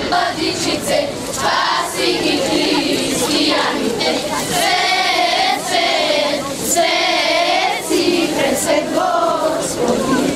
Владичице, спаси ги християните, свет, свет, свет си пресвет Господи.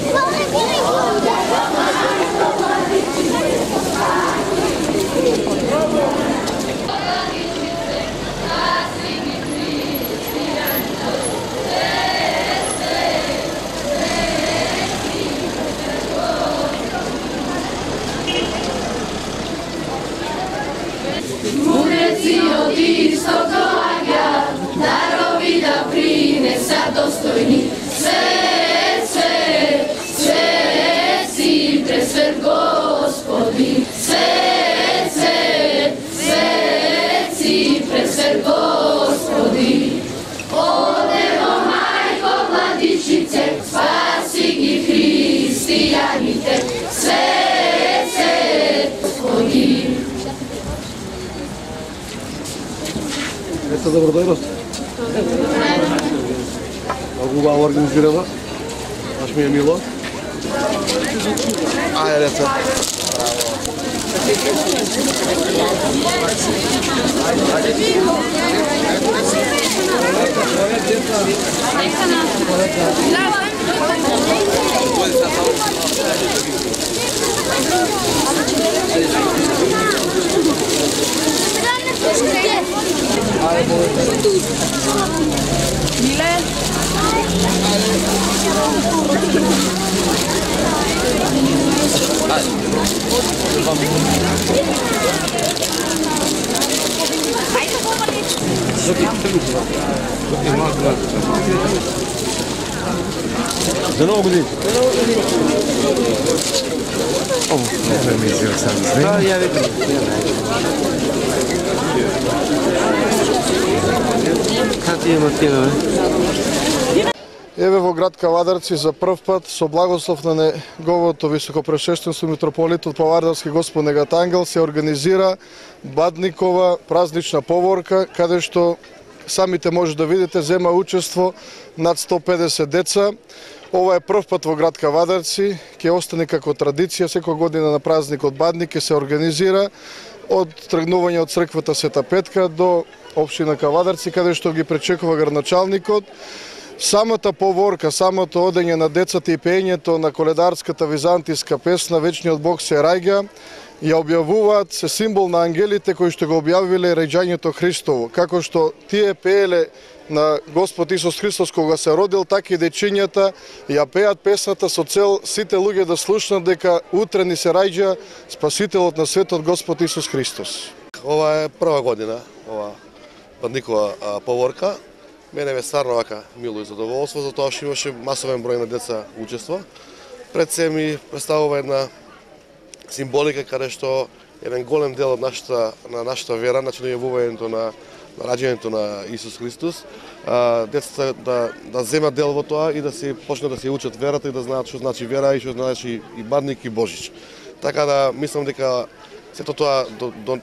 Od istog doagja, darovi da prinesa dostojni. Svet, svet, svet si presvet Gospodi. Svet, svet, svet si presvet Gospodi. O nebo majko Vladičice, spasi gi hristijanite. Svet, svet, Gospodi. Ето, добро дојдовте. Многу убаво организирала. Баш ми е мило. Ајде, деца. Mile. За ново години. О, не ми взел сам с него. Я видим. Как ти има тина, бе? Еве во град Кавадарци за прв пат со благослов на неговото високопрешественство митрополитот Павардарски Господ Негат Ангел се организира Бадникова празнична поворка, каде што самите може да видите зема учество над 150 деца. Ова е прв пат во град Кавадарци, ќе остане како традиција, секоја година на празникот Бадник ќе се организира од тргнување од црквата Света Петка до општина Кавадарци, каде што ги пречекува градначалникот. Самата поворка, самото одење на децата и пеењето на коледарската византиска песна Вечниот Бог се раѓа, ја објавуваат се символ на ангелите кои што го објавиле раѓањето Христово. Како што тие пееле на Господ Исус Христос кога се родил, така и дечињата ја пеат песната со цел сите луѓе да слушнат дека утре ни се раѓа Спасителот на светот Господ Исус Христос. Ова е прва година, ова Бадникова поворка. Мене ме стварно вака мило и задоволство, затоа што имаше масовен број на деца учество. Пред се ми представува една символика каде што еден голем дел од нашата вера, значи најавувањето на раѓањето на Исус Христос, децата да земат дел во тоа и да се почнат да се учат верата и да знаат што значи вера и што значи и Бадник и Божич. Така да мислам дека сето тоа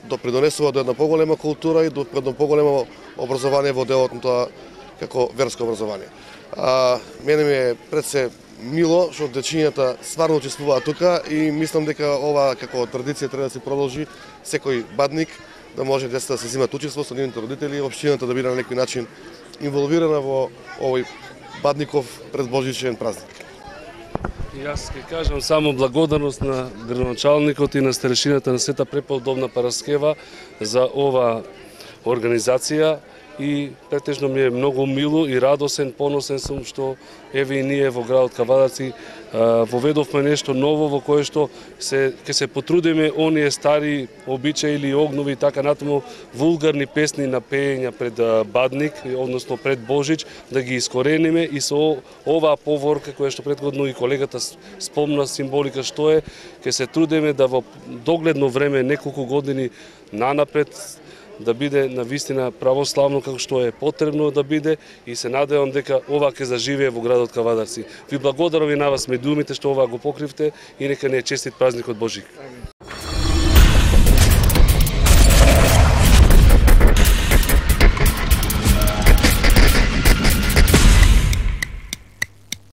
допридонесува до една поголема култура и до едно поголемо образование во делот на тоа како верско образование. Мене ми е пред се мило што дечињата стварно учествуваат тука и мислам дека ова како традиција треба да се продолжи. Секој Бадник да може децата да се земат учество со нивните родители и општината да биде на некој начин инволвирана во овој Бадников предбожичен празник. И јас ќе кажам само благодарност на градоначалникот и на старешината на Света Преполдовна Параскева за ова организација и претежно ми е многу мило и радосен, поносен сум што еве и ние во градот Кавадарци воведовме нешто ново во кое што ќе се потрудиме оние стари обичаи или огнови и така натаму вулгарни песни на пеења пред Бадник, односно пред Божич, да ги искорениме и со оваа поворка која што претходно и колегата спомна символика што е, ќе се трудиме да во догледно време, неколку години нанапред, да биде навистина православно како што е потребно да биде и се надевам дека ова ќе заживее во градот Кавадарци. Ви благодарам и на вас медиумите што ова го покривте и нека не е честит празникот Божик.